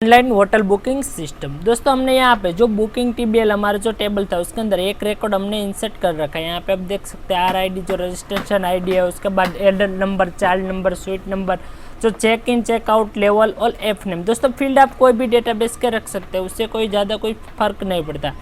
Online hotel booking system. दोस्तों हमने यहाँ पे जो बुकिंग टीबीएल हमारा जो टेबल था उसके अंदर एक रिकॉर्ड हमने इंसर्ट कर रखा है। यहाँ पे आप देख सकते हैं RID जो रजिस्ट्रेशन ID है, उसके बाद adder number, child number, suite number, जो चेक इन चेकआउट लेवल और F नेम। दोस्तों फील्ड आप कोई भी डेटाबेस के रख सकते हैं, उससे कोई ज़्यादा कोई फर्क नहीं पड़ता,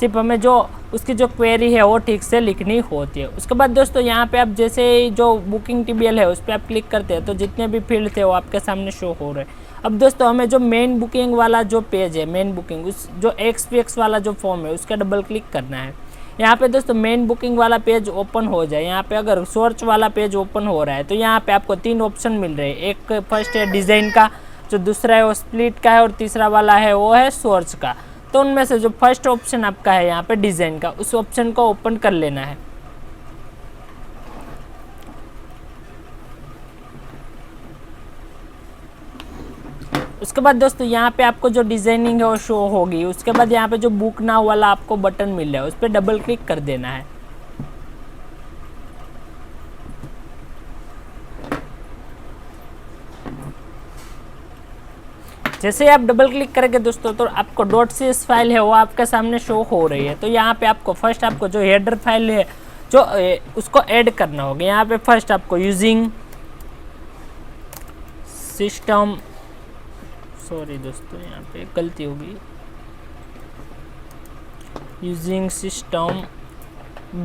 सिर्फ हमें जो उसकी जो क्वेरी है वो ठीक से लिखनी होती है। उसके बाद दोस्तों यहाँ पे आप जैसे ही जो बुकिंग टीबीएल है उस पर आप क्लिक करते हैं तो जितने भी फील्ड थे वो आपके सामने शो हो रहे हैं। अब दोस्तों हमें जो मेन बुकिंग वाला जो पेज है, मेन बुकिंग, उस जो XPX वाला जो फॉर्म है उसका डबल क्लिक करना है। यहाँ पे दोस्तों मेन बुकिंग वाला पेज ओपन हो जाए, यहाँ पे अगर सर्च वाला पेज ओपन हो रहा है तो यहाँ पे आपको 3 ऑप्शन मिल रहे हैं। एक फर्स्ट है डिज़ाइन का, जो दूसरा है वो स्प्लिट का है और तीसरा वाला है वो है सर्च का। तो उनमें से जो फर्स्ट ऑप्शन आपका है यहाँ पे डिज़ाइन का, उस ऑप्शन को ओपन कर लेना है। उसके बाद दोस्तों यहाँ पे आपको जो डिजाइनिंग है वो शो होगी। उसके बाद यहाँ पे जो बुक नाउ वाला आपको बटन मिल रहा है उस पर डबल क्लिक कर देना है। जैसे ही आप डबल क्लिक करेंगे दोस्तों तो आपको .cs फाइल है वो आपके सामने शो हो रही है। तो यहाँ पे आपको फर्स्ट आपको जो हेडर फाइल है जो उसको ऐड करना होगा। यहाँ पे फर्स्ट आपको यूजिंग सिस्टम, सॉरी दोस्तों यहाँ पे गलती होगी, यूजिंग सिस्टम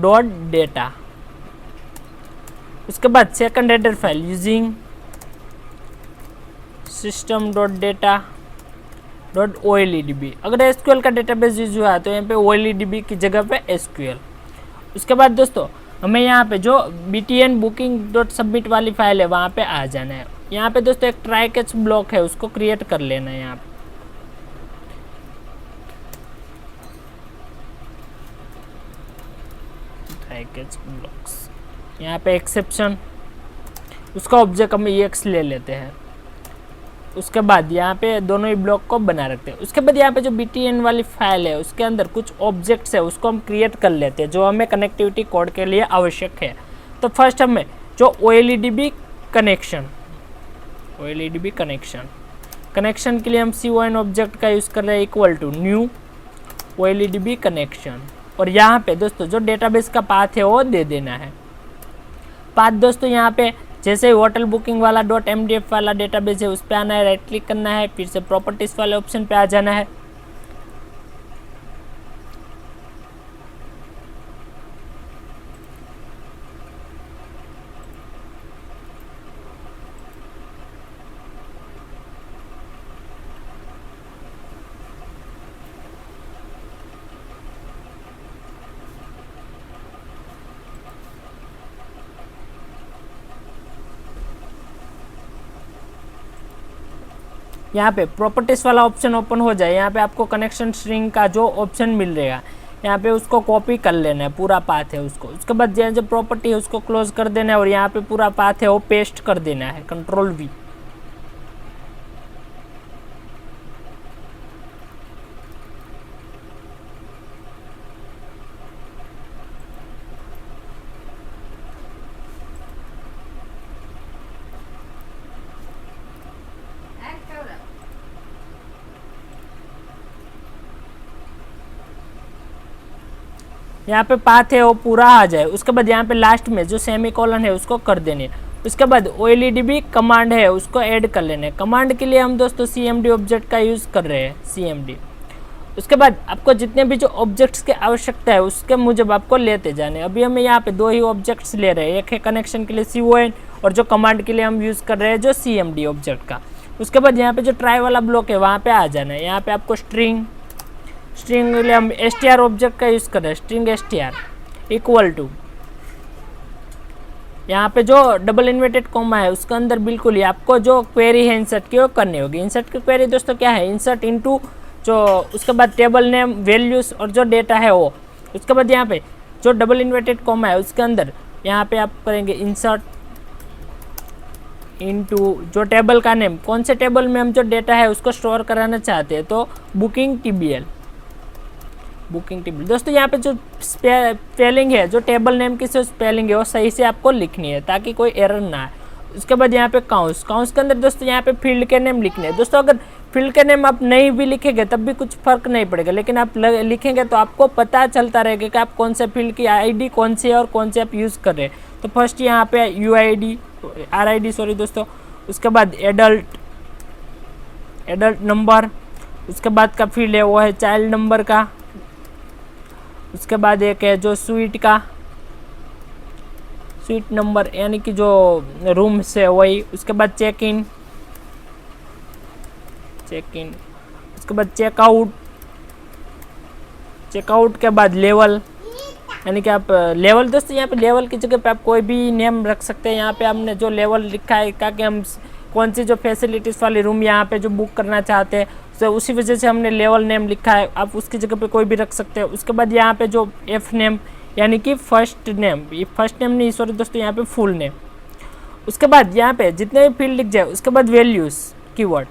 डॉट डेटा। उसके बाद second header file using system dot data dot OLEDB। अगर SQL का डेटाबेस यूज हुआ है तो यहाँ पे OLEDB की जगह पे SQL। उसके बाद दोस्तों हमें यहाँ पे जो BTN बुकिंग डॉट सबमिट वाली फाइल है वहाँ पे आ जाना है। यहाँ पे दोस्तों एक ट्राई कैच ब्लॉक है उसको क्रिएट कर लेना है। यहाँ पे ट्राई कैच ब्लॉक्स, यहाँ पे एक्सेप्शन, उसका ऑब्जेक्ट हम EX ले लेते हैं। उसके बाद यहाँ पे दोनों ही ब्लॉक को बना रखते हैं। उसके बाद यहाँ पे जो BTN वाली फाइल है उसके अंदर कुछ ऑब्जेक्ट्स है उसको हम क्रिएट कर लेते हैं जो हमें कनेक्टिविटी कोड के लिए आवश्यक है। तो फर्स्ट हमें जो OLEDB कनेक्शन के लिए हम CON ऑब्जेक्ट का यूज़ कर रहे हैं, equal to new OLEDB connection. और यहाँ पे दोस्तों जो डेटाबेस का पाथ है वो दे देना है। पाथ दोस्तों यहाँ पे जैसे होटल बुकिंग वाला .mdf वाला डेटाबेस है उस पर आना है, राइट क्लिक करना है, फिर से प्रॉपर्टीज वाले ऑप्शन पे आ जाना है। यहाँ पे प्रॉपर्टीज वाला ऑप्शन ओपन हो जाए, यहाँ पे आपको कनेक्शन स्ट्रिंग का जो ऑप्शन मिल रहेगा यहाँ पे उसको कॉपी कर लेना है, पूरा पाथ है उसको। उसके बाद जो प्रॉपर्टी है उसको क्लोज कर देना है और यहाँ पे पूरा पाथ है वो पेस्ट कर देना है, Ctrl+V। यहाँ पे पाथ है वो पूरा आ जाए। उसके बाद यहाँ पे लास्ट में जो सेमीकोलन है उसको कर देने। उसके बाद OLEDB कमांड है उसको ऐड कर लेने। कमांड के लिए हम दोस्तों CMD ऑब्जेक्ट का यूज़ कर रहे हैं, CMD। उसके बाद आपको जितने भी जो ऑब्जेक्ट्स की आवश्यकता है उसके मुजब आपको लेते जाने। अभी हमें यहाँ पे 2 ही ऑब्जेक्ट्स ले रहे हैं, एक है कनेक्शन के लिए CON और जो कमांड के लिए हम यूज़ कर रहे हैं जो CMD ऑब्जेक्ट का। उसके बाद यहाँ पे जो ट्राई वाला ब्लॉक है वहाँ पे आ जाना है। यहाँ पे आपको स्ट्रिंग के लिए हम str ऑब्जेक्ट का यूज़ कर रहे हैं, स्ट्रिंग str इक्वल टू, यहाँ पे जो डबल इन्वर्टेड कॉमा है उसके अंदर बिल्कुल ही आपको जो क्वेरी है इंसर्ट की वो करनी होगी। इंसर्ट की क्वेरी दोस्तों क्या है, इंसर्ट इनटू जो उसके बाद टेबल नेम, वैल्यूज़ और जो डेटा है वो। उसके बाद यहाँ पे जो डबल इन्वर्टेड कॉमा है उसके अंदर यहाँ पे आप करेंगे इंसर्ट इनटू जो टेबल का नेम, कौन से टेबल में हम जो डेटा है उसको स्टोर कराना चाहते हैं, तो बुकिंग टीबीएल। दोस्तों यहाँ पे जो स्पेलिंग है, जो टेबल नेम की स्पेलिंग है वो सही से आपको लिखनी है ताकि कोई एरर ना आए। उसके बाद यहाँ पे काउंस के अंदर दोस्तों यहाँ पे फील्ड के नेम लिखने हैं। दोस्तों अगर फील्ड के नेम आप नहीं भी लिखेंगे तब भी कुछ फर्क नहीं पड़ेगा, लेकिन आप लिखेंगे तो आपको पता चलता रहेगा कि आप कौन से फील्ड की आईडी कौन सी है और कौन से आप यूज़ कर रहे हैं। तो फर्स्ट यहाँ पे यूआईडी आरआईडी सॉरी दोस्तों, उसके बाद एडल्ट नंबर, उसके बाद का फील्ड है वो है चाइल्ड नंबर का, उसके बाद एक है जो स्वीट नंबर यानी कि जो रूम से वही, उसके बाद चेक इन, उसके बाद चेकआउट के बाद लेवल, यानी कि आप लेवल दोस्तों यहाँ पे लेवल की जगह पे आप कोई भी नेम रख सकते हैं। यहाँ पे हमने जो लेवल लिखा है ताकि हम कौन सी जो फैसिलिटीज़ वाली रूम यहाँ पे जो बुक करना चाहते हैं तो उसी वजह से हमने लेवल नेम लिखा है, आप उसकी जगह पे कोई भी रख सकते हैं। उसके बाद यहाँ पे जो एफ नेम यानी कि फर्स्ट नेम, ये फर्स्ट नेम नहीं सॉरी दोस्तों यहाँ पे फुल नेम। उसके बाद यहाँ पे जितने भी फील्ड लिख जाए उसके बाद वैल्यूज़ कीवर्ड,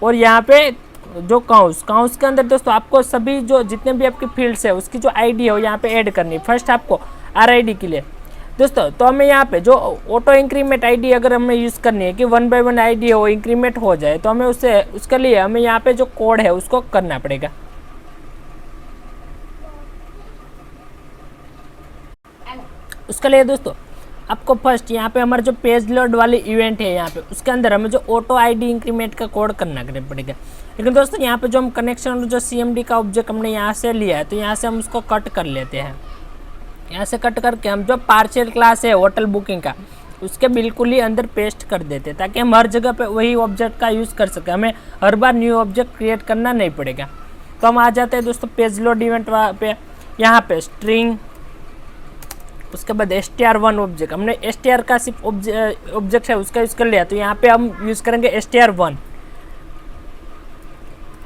और यहाँ पे जो काउंस के अंदर दोस्तों आपको सभी जो जितने भी आपकी फील्ड्स है उसकी जो आईडी है वो यहाँ पे ऐड करनी है। फर्स्ट आपको आरआईडी के लिए दोस्तों तो हमें यहाँ पे जो ऑटो इंक्रीमेंट आईडी अगर हमें यूज़ करनी है कि 1 by 1 आईडी है वो इंक्रीमेंट हो जाए तो हमें उसके लिए हमें यहाँ पे जो कोड है उसको करना पड़ेगा। उसके लिए दोस्तों आपको फर्स्ट यहाँ पे हमारा जो पेज लोड वाली इवेंट है यहाँ पे उसके अंदर हमें जो ऑटो आईडी इंक्रीमेंट का कोड करना पड़ेगा। लेकिन दोस्तों यहाँ पे जो हम कनेक्शन जो सीएमडी का ऑब्जेक्ट हमने यहाँ से लिया है तो यहाँ से हम उसको कट कर लेते हैं। यहाँ से कट करके हम जो पार्शियल क्लास है होटल बुकिंग का उसके बिल्कुल ही अंदर पेस्ट कर देते हैं ताकि हम हर जगह पे वही ऑब्जेक्ट का यूज़ कर सकें, हमें हर बार न्यू ऑब्जेक्ट क्रिएट करना नहीं पड़ेगा। तो हम आ जाते हैं दोस्तों पेज लोड इवेंट पे, यहाँ पे स्ट्रिंग, उसके बाद str1 ऑब्जेक्ट, हमने str का सिर्फ ऑब्जेक्ट है उसका यूज़ कर लिया तो यहाँ पे हम यूज़ करेंगे str1।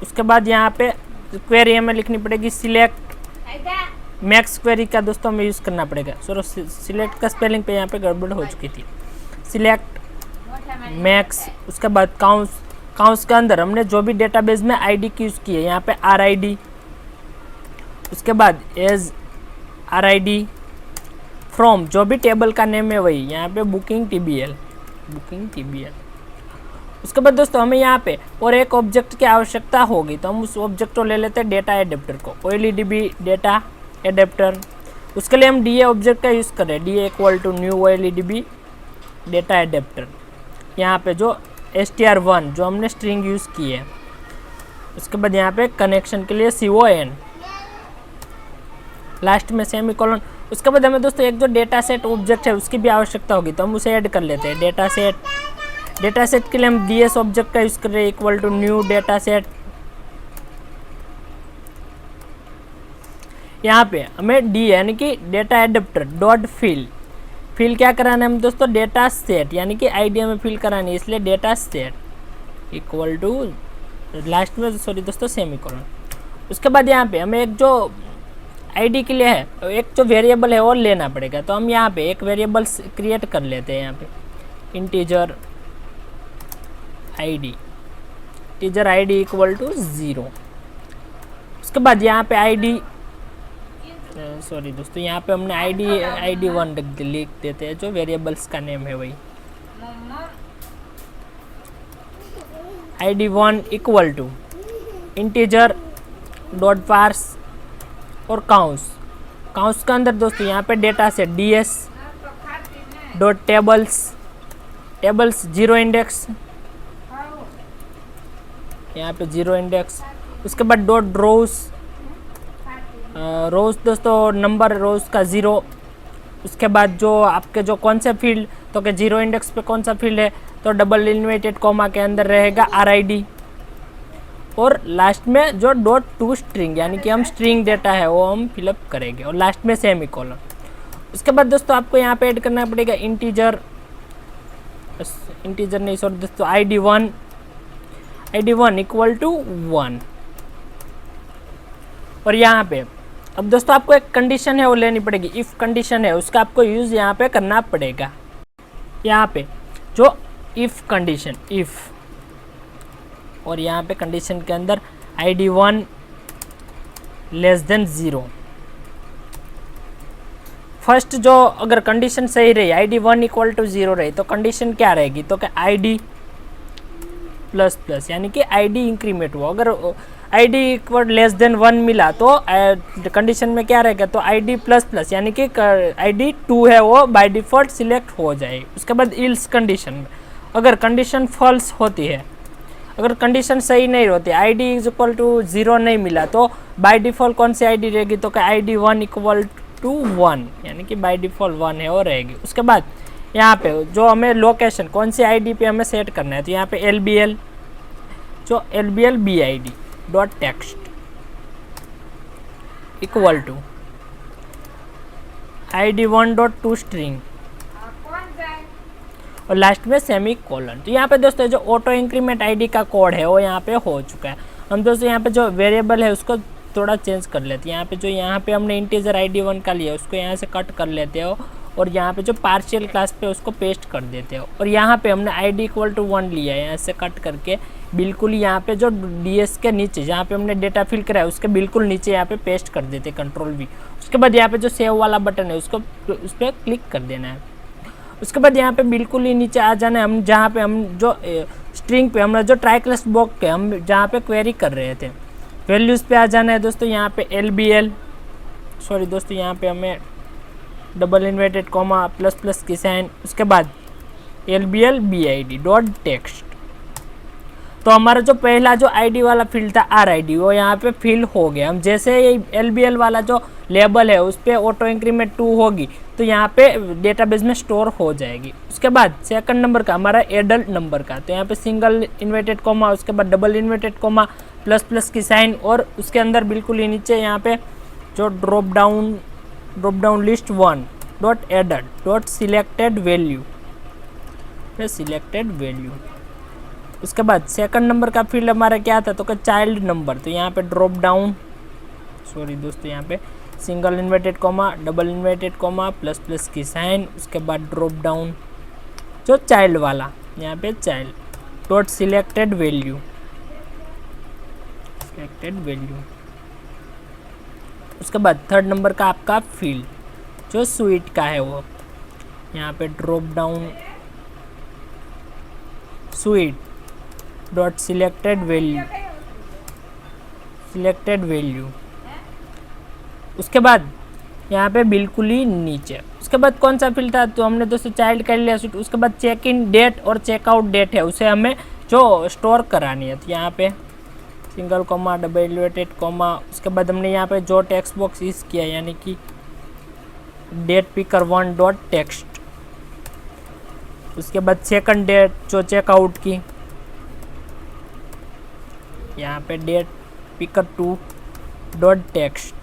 उसके बाद यहाँ पे क्वेरी हमें लिखनी पड़ेगी सिलेक्ट मैक्स क्वेरी का दोस्तों हमें यूज़ करना पड़ेगा। सॉरी सिलेक्ट का स्पेलिंग पे यहाँ पे गड़बड़ हो चुकी थी। सिलेक्ट मैक्स, उसके बाद काउंस के अंदर हमने जो भी डेटाबेस में आईडी की यूज़ की है यहाँ पे RID, उसके बाद एज RID फ्रॉम जो भी टेबल का नेम है वही यहाँ पे बुकिंग TBL। उसके बाद दोस्तों हमें यहाँ पे और एक ऑब्जेक्ट की आवश्यकता होगी तो हम उस ऑब्जेक्ट को ले लेते हैं डेटा एडेप्टर को, OLEDB डेटा एडेप्टर। उसके लिए हम DA ऑब्जेक्ट का यूज़ करें, DA equal to new OLEDB data adapter. यहाँ पे जो str1 जो हमने स्ट्रिंग यूज़ की है, उसके बाद यहाँ पे कनेक्शन के लिए CON लास्ट में सेमीकोलन। उसके बाद हमें दोस्तों एक जो डेटा सेट ऑब्जेक्ट है उसकी भी आवश्यकता होगी तो हम उसे ऐड कर लेते हैं। डेटा सेट के लिए हम DS ऑब्जेक्ट का यूज़ कर रहे हैं equal to new data set. यहाँ पे हमें D यानी कि डेटा एडेप्टर डॉट फिल क्या कराना है हम दोस्तों, डेटा सेट यानी कि आईडी हमें फिल करानी है इसलिए data set equal to last में सॉरी दोस्तों सेमीकोलन। उसके बाद यहाँ पे हमें एक जो आईडी के लिए है एक जो वेरिएबल है वो लेना पड़ेगा तो हम यहाँ पे एक वेरिएबल क्रिएट कर लेते हैं। यहाँ पे इंटीजर आईडी इक्वल टू 0। उसके बाद यहाँ पे आईडी सॉरी दोस्तों यहाँ पे हमने आईडी 1 लिख देते हैं जो वेरिएबल्स का नेम है वही ID1 equal to integer dot parse और काउंस के अंदर दोस्तों यहाँ पे data set DS dot tables 0 index, यहाँ पे 0 इंडेक्स। उसके बाद डॉट रोज दोस्तों नंबर रोज का 0। उसके बाद जो आपके जो कौन सा फील्ड तो कि 0 इंडेक्स पे कौन सा फील्ड है तो डबल इन्वर्टेड कॉमा के अंदर रहेगा RID, और लास्ट में जो डॉट टू स्ट्रिंग यानी कि हम स्ट्रिंग डेटा है वो हम फिलअप करेंगे और लास्ट में सेमीकोलन। उसके बाद दोस्तों आपको यहाँ पे ऐड करना पड़ेगा इंटीजर नहीं सॉरी दोस्तों ID1 इक्वल टू 1। और यहाँ पे अब दोस्तों आपको एक कंडीशन है वो लेनी पड़ेगी, इफ़ कंडीशन है उसका आपको यूज़ यहाँ पे करना पड़ेगा। यहाँ पे जो इफ़ कंडीशन और यहाँ पे कंडीशन के अंदर ID1 लेस देन 0। फर्स्ट जो अगर कंडीशन सही रही ID1 इक्वल टू 0 रही तो कंडीशन क्या रहेगी तो कि ID प्लस प्लस, यानी कि आईडी इंक्रीमेंट हुआ। अगर आईडी इक्वल लेस देन 1 मिला तो कंडीशन में क्या रहेगा, तो आईडी प्लस प्लस यानी कि आईडी 2 है वो बाय डिफ़ॉल्ट सिलेक्ट हो जाए। उसके बाद इल्स कंडीशन में अगर कंडीशन फॉल्स होती है, अगर कंडीशन सही नहीं होती, आईडी इज इक्वल टू 0 नहीं मिला तो बाय डिफ़ॉल्ट कौन सी आईडी रहेगी, तो आईडी 1 इक्वल टू 1, यानी कि बाय डिफ़ॉल्ट 1 है वो रहेगी। उसके बाद यहाँ पे जो हमें लोकेशन कौन सी आईडी पे हमें सेट करना है, तो यहाँ पे LBL जो LBL BID dot text equal to ID1 dot to string और लास्ट में सेमी कोलन। तो यहाँ पे दोस्तों जो ऑटो इंक्रीमेंट आईडी का कोड है वो यहाँ पे हो चुका है। हम दोस्तों यहाँ पे जो वेरिएबल है उसको थोड़ा चेंज कर लेते हैं। यहाँ पे हमने इंटीजर ID1 का लिया उसको यहाँ से कट कर लेते हो और यहाँ पे जो पार्शियल क्लास पे उसको पेस्ट कर देते हो। और यहाँ पे हमने ID इक्वल टू 1 लिया है, यहाँ से कट करके बिल्कुल यहाँ पे जो DS के नीचे जहाँ पे हमने डेटा फिल करा है उसके बिल्कुल नीचे यहाँ पे पेस्ट कर देते Ctrl+V। उसके बाद यहाँ पे जो सेव वाला बटन है उसको उस पर क्लिक कर देना है। उसके बाद यहाँ पे बिल्कुल ही नीचे आ जाना है, हम जहाँ पे हम जो स्ट्रिंग पे हमारा जो ट्राई क्लास ब्लॉक के हम जहाँ पे क्वेरी कर रहे थे वैल्यूज़ पे आ जाना है दोस्तों। यहाँ पे LBL सॉरी दोस्तों यहाँ पे हमें double inverted comma plus plus की साइन, उसके बाद LBL BID डॉट टेक्स्ट। तो हमारा जो पहला जो आईडी वाला फील्ड था RID वो यहाँ पे फिल हो गया। हम जैसे ये LBL वाला जो लेबल है उस पर ऑटो इंक्रीमेंट 2 होगी तो यहाँ पे डेटाबेस में स्टोर हो जाएगी। उसके बाद सेकंड नंबर का हमारा एडल्ट नंबर का, तो यहाँ पे सिंगल इन्वर्टेड कॉमा उसके बाद double inverted comma plus plus की साइन और उसके अंदर बिल्कुल ही नीचे यहाँ पे जो drop down list 1 dot adult dot selected value selected value. उसके बाद सेकंड नंबर का फील्ड हमारा क्या था, तो चाइल्ड नंबर, तो यहाँ पे ड्रॉप डाउन सॉरी दोस्तों यहाँ पे single inverted comma double inverted comma plus plus की साइन, उसके बाद ड्रॉप डाउन जो चाइल्ड वाला यहाँ पे चाइल्ड डॉट सिलेक्टेड वैल्यू उसके बाद थर्ड नंबर का आपका फील्ड जो स्वीट का है वो यहाँ पे drop down sweet dot selected value. उसके बाद यहाँ पे बिल्कुल ही नीचे उसके बाद कौन सा फील्ड था, तो हमने दोस्तों चाइल्ड कर लिया। उसके बाद चेक इन डेट और चेकआउट डेट है उसे हमें जो स्टोर करानी है, तो यहाँ पे single comma double inverted comma, उसके बाद हमने यहाँ पे जो टेक्स्ट बॉक्स यूज किया यानी कि डेट पिकर 1 डॉट टेक्स्ट। उसके बाद सेकंड डेट जो चेकआउट की यहाँ पे डेट पिकर 2 डॉट टेक्स्ट।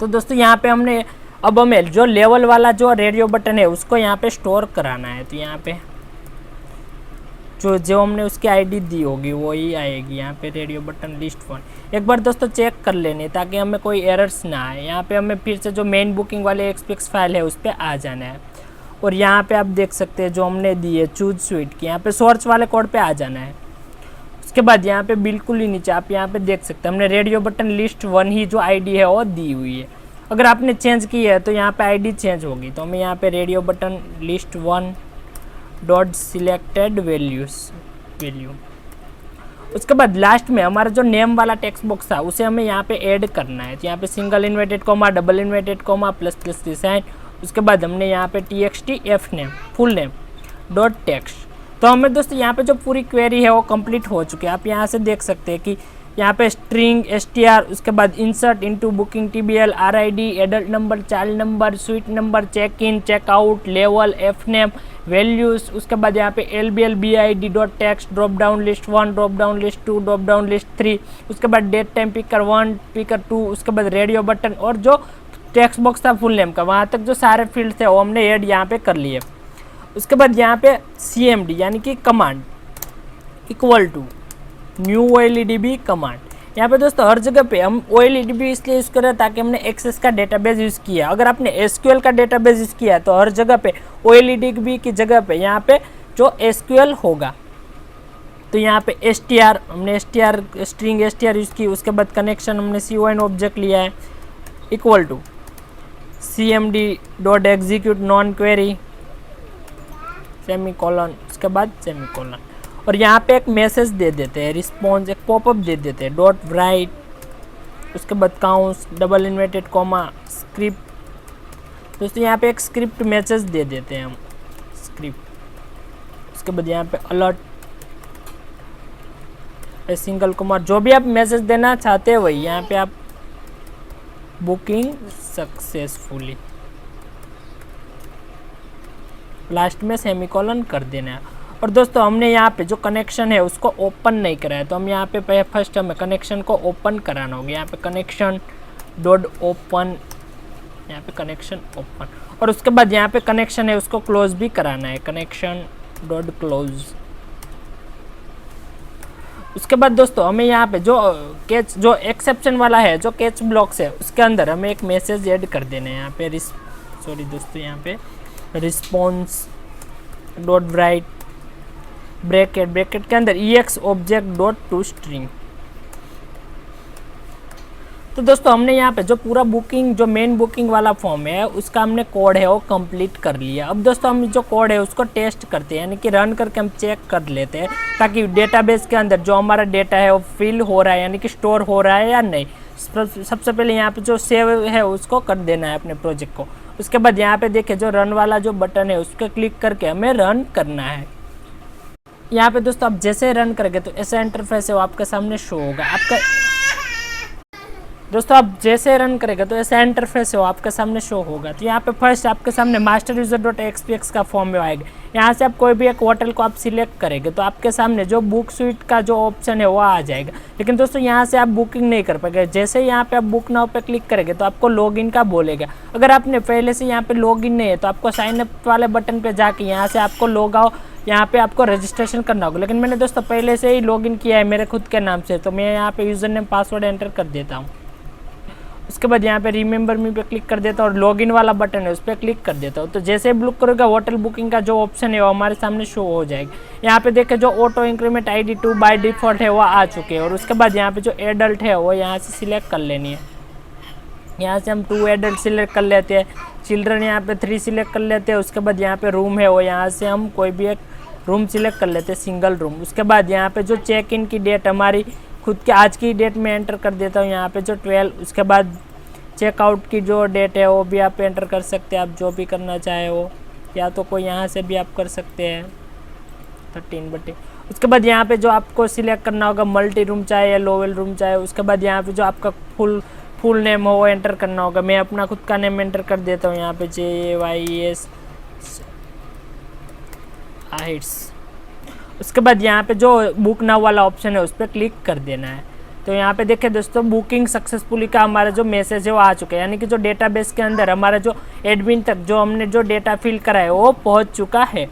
तो दोस्तों यहाँ पे हमने अब हमें जो लेवल वाला जो रेडियो बटन है उसको यहाँ पे स्टोर कराना है, तो यहाँ पे जो हमने उसकी आईडी दी होगी वही आएगी। यहाँ पे रेडियो बटन लिस्ट 1 एक बार दोस्तों चेक कर लेने ताकि हमें कोई एरर्स ना आए। यहाँ पे हमें फिर से जो मेन बुकिंग वाले एक्सपेक्स फाइल है उस पर आ जाना है और यहाँ पे आप देख सकते हैं जो हमने दी है चूज स्वीट की, यहाँ पे सोर्स वाले कोड पे आ जाना है। उसके बाद यहाँ पे बिल्कुल ही नीचे आप यहाँ पे देख सकते हैं हमने रेडियो बटन लिस्ट 1 ही जो आईडी है वो दी हुई है। अगर आपने चेंज की है तो यहाँ पे आईडी चेंज होगी, तो हमें यहाँ पे radio button list 1 dot selected value. उसके बाद लास्ट में हमारा जो नेम वाला टेक्स्ट बॉक्स था उसे हमें यहाँ पे ऐड करना है, तो यहाँ पे single inverted comma double inverted comma plus plus की साइन। उसके बाद हमने यहाँ पे TXT F name full name dot text. तो हमें दोस्तों यहाँ पे जो पूरी क्वेरी है वो कंप्लीट हो चुकी है। आप यहाँ से देख सकते हैं कि यहाँ पे स्ट्रिंग STR उसके बाद insert into booking TBL RID adult number child number suite number check in checkout level F name values. उसके बाद यहाँ पे LBL BID dot text drop down list 1 drop down list 2 drop down list 3। उसके बाद date time picker 1 picker 2 उसके बाद radio button और जो टेक्स्ट बॉक्स था फुल नेम का वहाँ तक जो सारे फील्ड थे वो हमने ऐड यहाँ पे कर लिए। उसके बाद यहाँ पे CMD यानी कि command equal to new OLEDB command. यहाँ पे दोस्तों हर जगह पे हम OLEDB इसलिए यूज़ कर रहे हैं ताकि हमने एक्सेस का डेटाबेस यूज़ किया। अगर आपने SQL का डेटाबेस यूज़ किया है तो हर जगह पे OLEDB की जगह पे यहाँ पे जो SQL होगा। तो यहाँ पे STR हमने स्ट्रिंग STR यूज़ की। उसके बाद कनेक्शन हमने CON ऑब्जेक्ट लिया है equal to CMD dot execute non query semicolon उसके बाद सेमी कॉलन। और यहाँ पे एक मैसेज दे देते हैं, रिस्पॉन्स, एक पॉपअप दे देते हैं, डॉट राइट, उसके बाद काउंस, डबल इन्वर्टेड कॉमा, स्क्रिप्ट। दोस्तों यहाँ पे एक स्क्रिप्ट मैसेज दे देते हैं हम, स्क्रिप्ट। उसके बाद यहाँ पे अलर्ट, सिंगल कॉमा, जो भी आप मैसेज देना चाहते हैं वही यहाँ पे आप बुकिंग सक्सेसफुली, लास्ट में सेमीकोलन कर देना है। और दोस्तों हमने यहाँ पे जो कनेक्शन है उसको ओपन नहीं कराया, तो हम यहाँ पे फर्स्ट हमें कनेक्शन को ओपन कराना होगा। यहाँ पे कनेक्शन डॉट ओपन, यहाँ पे कनेक्शन ओपन, और उसके बाद यहाँ पे कनेक्शन है उसको क्लोज भी कराना है, कनेक्शन डॉट क्लोज। उसके बाद दोस्तों हमें यहाँ पे जो कैच, जो एक्सेप्शन वाला है, जो कैच ब्लॉक्स है, उसके अंदर हमें एक मैसेज ऐड कर देना है। यहाँ पे दोस्तों यहाँ पे response dot right, bracket, bracket के अंदर ex object dot to string. तो दोस्तों हमने यहाँ पे जो पूरा बुकिंग, जो मेन बुकिंग वाला फॉर्म है उसका हमने कोड है वो कंप्लीट कर लिया। अब दोस्तों हम जो कोड है उसको टेस्ट करते हैं, यानी कि रन करके हम चेक कर लेते हैं, ताकि डेटाबेस के अंदर जो हमारा डेटा है वो फिल हो रहा है, यानी कि स्टोर हो रहा है या नहीं। सबसे पहले यहाँ पे जो सेव है उसको कर देना है अपने प्रोजेक्ट को। उसके बाद यहाँ पे देखिए जो रन वाला जो बटन है उस पर क्लिक करके हमें रन करना है। यहाँ पे दोस्तों आप जैसे रन करेंगे तो ऐसा इंटरफेस है वो आपके सामने शो होगा। आपका दोस्तों आप जैसे रन करेंगे तो ऐसा इंटरफेस है वो आपके सामने शो होगा। तो यहाँ पे फर्स्ट आपके सामने मास्टर यूजर डॉट एक्सपीएक्स का फॉर्म में आएगा। यहाँ से आप कोई भी एक होटल को आप सिलेक्ट करेंगे तो आपके सामने जो बुक स्वीट का जो ऑप्शन है वो आ जाएगा। लेकिन दोस्तों यहाँ से आप बुकिंग नहीं कर पाएंगे। जैसे यहाँ पे आप बुक नाउ पे क्लिक करेंगे तो आपको लॉगिन का बोलेगा। अगर आपने पहले से यहाँ पे लॉगिन नहीं है तो आपको साइन अप वाले बटन पे जाके यहाँ से आपको लॉग आउट, यहाँ पे आपको रजिस्ट्रेशन करना होगा। लेकिन मैंने दोस्तों पहले से ही लॉगिन किया है मेरे खुद के नाम से, तो मैं यहाँ पे यूज़र नेम पासवर्ड एंटर कर देता हूँ। उसके बाद यहाँ पे रिमेंबर मी पे क्लिक कर देता हूँ और लॉगिन वाला बटन है उस पर क्लिक कर देता हूँ। तो जैसे ही बुक करोगे होटल बुकिंग का जो ऑप्शन है वो हमारे सामने शो हो जाएगा। यहाँ पे देखें जो auto increment ID 2 by default है वो आ चुके हैं। और उसके बाद यहाँ पे जो एडल्ट है वो यहाँ से सिलेक्ट कर लेनी है। यहाँ से हम 2 एडल्ट सिलेक्ट कर लेते हैं, चिल्ड्रन यहाँ पे 3 सिलेक्ट कर लेते हैं। उसके बाद यहाँ पे रूम है वो यहाँ से हम कोई भी एक रूम सिलेक्ट कर लेते हैं, सिंगल रूम। उसके बाद यहाँ पे जो चेक इन की डेट हमारी खुद के आज की डेट में एंटर कर देता हूँ, यहाँ पे जो 12। उसके बाद चेकआउट की जो डेट है वो भी आप एंटर कर सकते हैं, आप जो भी करना चाहे वो, या तो कोई यहाँ से भी आप कर सकते हैं 13/। उसके बाद यहाँ पे जो आपको सिलेक्ट करना होगा मल्टी रूम चाहे या लोवेल रूम चाहे। उसके बाद यहाँ पे जो आपका फुल नेम हो वो एंटर करना होगा। मैं अपना खुद का नेम एंटर कर देता हूँ, यहाँ पे JAYES आहिट्स। उसके बाद यहाँ पे जो बुक नाउ वाला ऑप्शन है उस पर क्लिक कर देना है। तो यहाँ पे देखिए दोस्तों बुकिंग सक्सेसफुली का हमारा जो मैसेज है वो आ चुका है, यानी कि जो डेटाबेस के अंदर हमारा जो एडमिन तक जो हमने जो डेटा फिल करा है वो पहुँच चुका है।